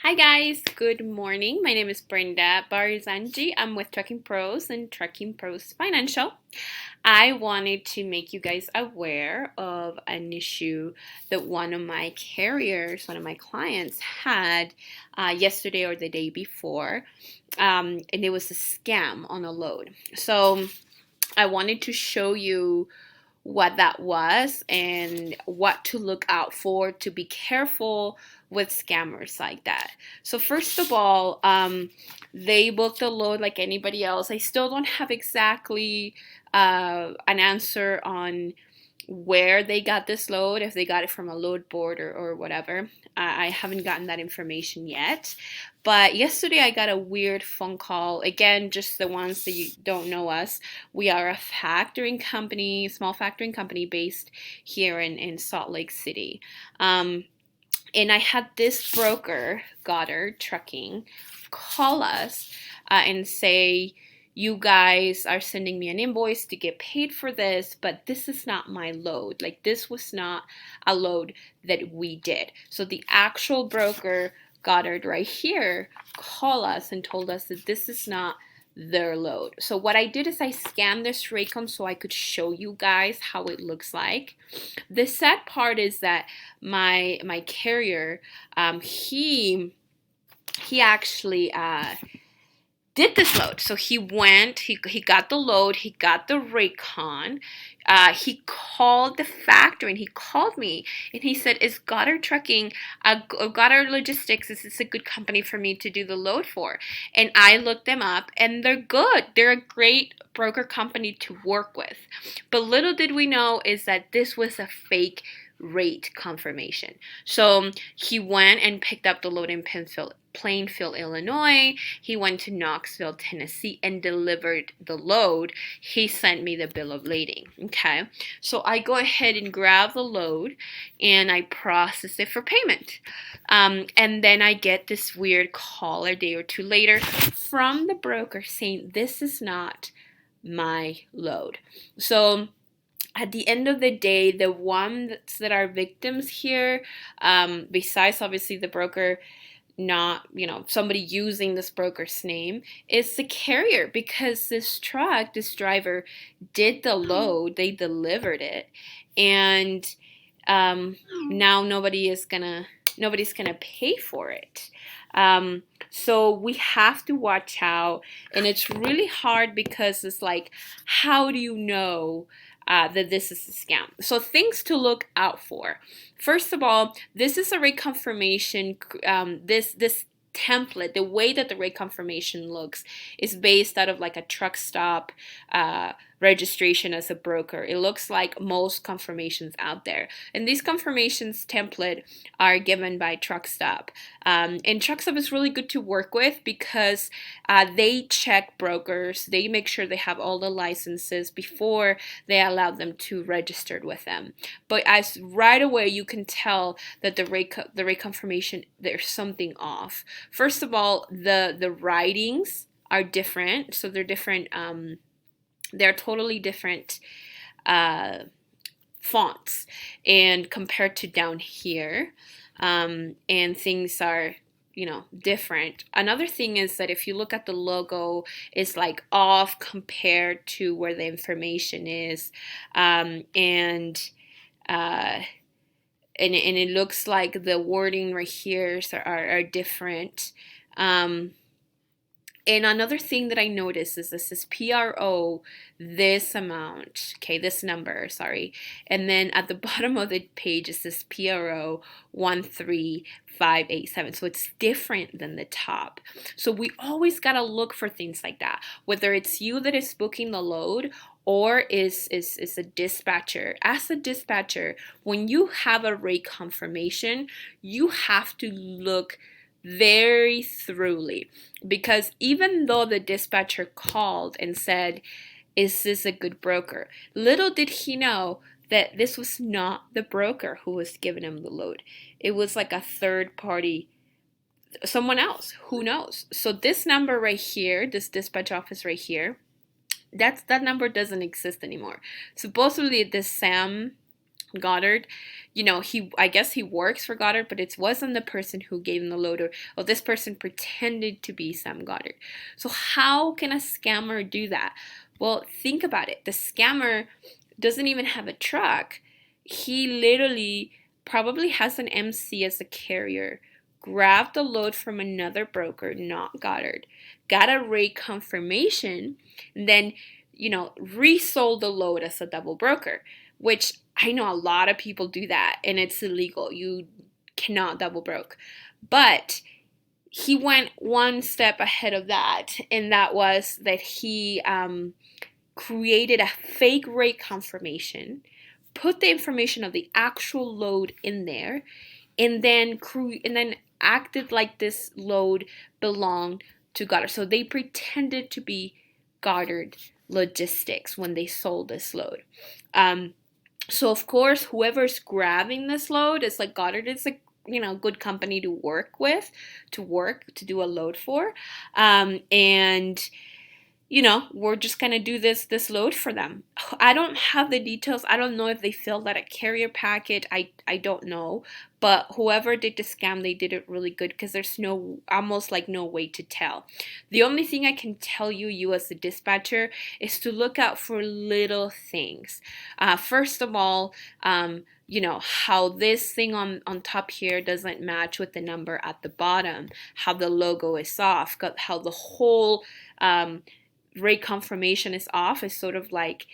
Hi guys, good morning. My name is Brenda Barzanji. I'm with Trucking Pros and Trucking Pros Financial. I wanted to make you guys aware of an issue that one of my carriers, one of my clients had yesterday or the day before, and it was a scam on a load. So I wanted to show you what that was and what to look out for to be careful with scammers like that. So first of all, they booked a load like anybody else. I still don't have exactly an answer on where they got this load, if they got it from a load board or whatever. I haven't gotten that information yet. But yesterday I got a weird phone call. Again, just the ones that you don't know us. We are a factoring company, small factoring company based here in Salt Lake City. And I had this broker, Goddard Trucking, call us and say, you guys are sending me an invoice to get paid for this, but this is not my load. Like, this was not a load that we did. So the actual broker, Goddard, right here, called us and told us that this is not their load. So what I did is I scanned this Raycon so I could show you guys how it looks like. The sad part is that my carrier, he actually did this load. So he went, he got the load, he got the Raycon. He called the factory and he called me and he said, is Goddard Trucking, Goddard Logistics, is this a good company for me to do the load for? And I looked them up and they're good. They're a great broker company to work with. But little did we know is that this was a fake rate confirmation. So he went and picked up the load in Plainfield, Illinois. He went to Knoxville, Tennessee, and delivered the load. He sent me the bill of lading. Okay, so I go ahead and grab the load and I process it for payment. And then I get this weird call a day or two later from the broker saying this is not my load. So at the end of the day, the ones that are victims here, besides obviously the broker not, somebody using this broker's name, is the carrier, because this driver did the load, they delivered it, and now nobody's gonna pay for it. So we have to watch out, and it's really hard because it's like, how do you know that this is a scam? So things to look out for. First of all, this is a rate confirmation. This template, the way that the rate confirmation looks, is based out of like a truck stop registration as a broker. It looks like most confirmations out there, and these confirmations template are given by truck stop. And truck stop is really good to work with because they check brokers, they make sure they have all the licenses before they allow them to register with them. But as right away you can tell that the rate confirmation, there's something off. First of all, the writings are different, so they're different. They're totally different fonts, and compared to down here, and things are different. Another thing is that if you look at the logo, it's like off compared to where the information is, and it looks like the wording right here are different. And another thing that I noticed is this is PRO, this amount, okay, this number, sorry. And then at the bottom of the page is this PRO 13587. So it's different than the top. So we always got to look for things like that, whether it's you that is booking the load or is a dispatcher. As a dispatcher, when you have a rate confirmation, you have to look very thoroughly, because even though the dispatcher called and said, is this a good broker? Little did he know that this was not the broker who was giving him the load. It was like a third party, someone else, who knows. So this number right here, this dispatch office right here, that number doesn't exist anymore. Supposedly the Sam Goddard, I guess he works for Goddard, but it wasn't the person who gave him the load, or this person pretended to be Sam Goddard. So how can a scammer do that? Well, think about it. The scammer doesn't even have a truck. He literally probably has an MC as a carrier, grabbed the load from another broker, not Goddard, got a rate confirmation, and then, resold the load as a double broker, which I know a lot of people do that, and it's illegal. You cannot double broke. But he went one step ahead of that, and that was that he created a fake rate confirmation, put the information of the actual load in there, and then acted like this load belonged to Goddard. So they pretended to be Goddard Logistics when they sold this load. So of course, whoever's grabbing this load is like Goddard is a good company to work with, to do a load for, and we're just gonna do this load for them. I don't have the details. I don't know if they filled out a carrier packet. I don't know. But whoever did the scam, they did it really good, because there's almost like no way to tell. The only thing I can tell you as a dispatcher, is to look out for little things. First of all, how this thing on top here doesn't match with the number at the bottom, how the logo is off, how the whole rate confirmation is off. Is sort of like,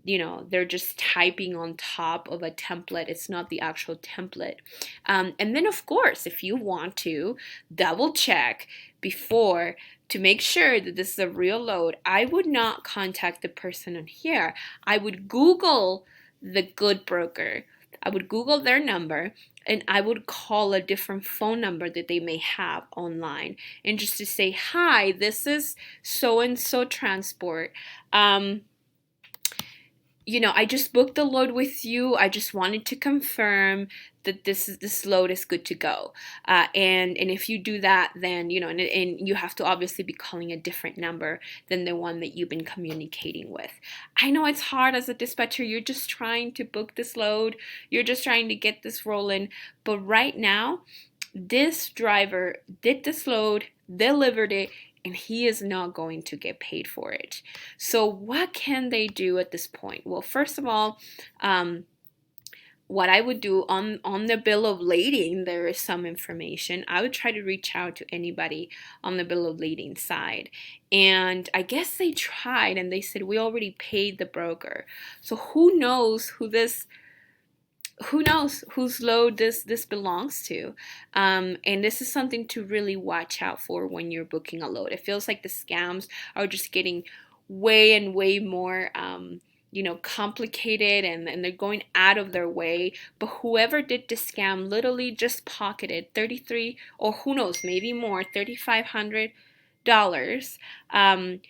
they're just typing on top of a template. It's not the actual template. And then, of course, if you want to double check before to make sure that this is a real load, I would not contact the person on here. I would Google the good broker. I would Google their number, and I would call a different phone number that they may have online, and just to say, hi, this is so-and-so transport. I just booked the load with you. I just wanted to confirm that this load is good to go. And if you do that, then, and you have to obviously be calling a different number than the one that you've been communicating with. I know it's hard as a dispatcher. You're just trying to book this load. You're just trying to get this rolling. But right now, this driver did this load, delivered it, and he is not going to get paid for it. So what can they do at this point? Well, first of all, what I would do on the bill of lading, there is some information. I would try to reach out to anybody on the bill of lading side. And I guess they tried, and they said, we already paid the broker. So who knows whose load this belongs to. And this is something to really watch out for when you're booking a load. It feels like the scams are just getting way and way more complicated, and they're going out of their way. But whoever did the scam literally just pocketed 33, or who knows, maybe more, $3,500, and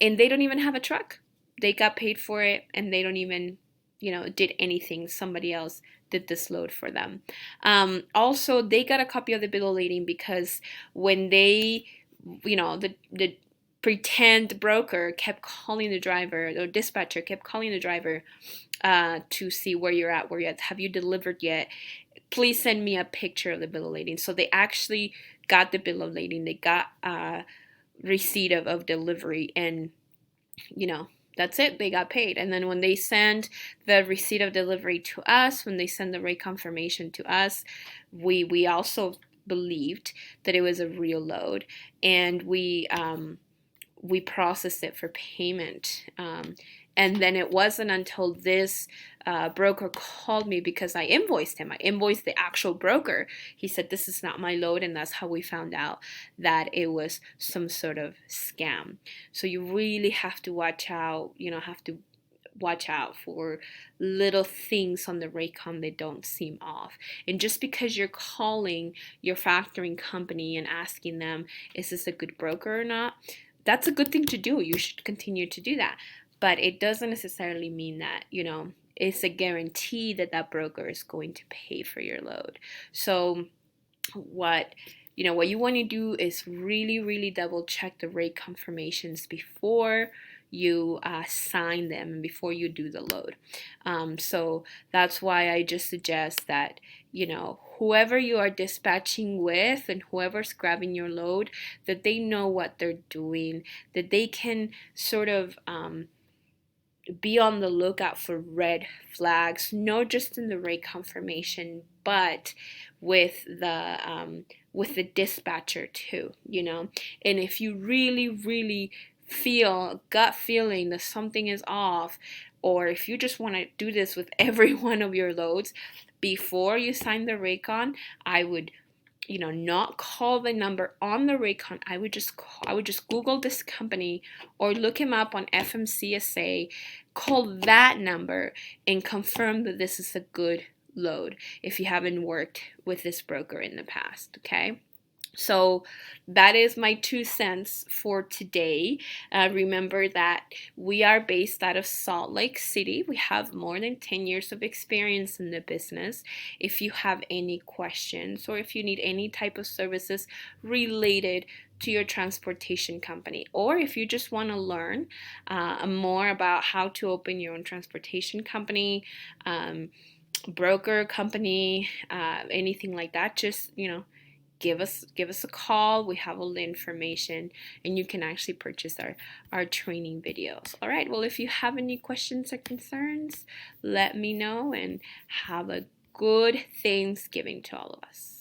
they don't even have a truck. They got paid for it, and they don't even did anything. Somebody else did this load for them. Also, they got a copy of the bill of lading, because when they, the pretend broker kept calling the driver, or dispatcher kept calling the driver to see where you're at, have you delivered yet? Please send me a picture of the bill of lading. So they actually got the bill of lading. They got receipt of delivery, and that's it. They got paid. And then when they send the receipt of delivery to us, when they send the rate confirmation to us, we also believed that it was a real load, and we processed it for payment. And then it wasn't until this broker called me, because I invoiced him. I invoiced the actual broker. He said, this is not my load, and that's how we found out that it was some sort of scam. So you really have to watch out, for little things on the Raycom that don't seem off. And just because you're calling your factoring company and asking them, is this a good broker or not? That's a good thing to do. You should continue to do that. But it doesn't necessarily mean that, it's a guarantee that that broker is going to pay for your load. So what you want to do is really, really double check the rate confirmations before you sign them and before you do the load. So that's why I just suggest that, whoever you are dispatching with and whoever's grabbing your load, that they know what they're doing, that they can sort of be on the lookout for red flags, not just in the rate confirmation, but with the dispatcher too, And if you really, really feel gut feeling that something is off, or if you just want to do this with every one of your loads, before you sign the rate con, I would not call the number on the Raycon. I would just Google this company or look him up on FMCSA, call that number and confirm that this is a good load if you haven't worked with this broker in the past, okay? So that is my 2 cents for today. Remember that we are based out of Salt Lake City. We have more than 10 years of experience in the business. If you have any questions or if you need any type of services related to your transportation company, or if you just want to learn more about how to open your own transportation company, broker company, anything like that, just give us a call. We have all the information and you can actually purchase our training videos. All right, well, if you have any questions or concerns, let me know, and have a good Thanksgiving to all of us.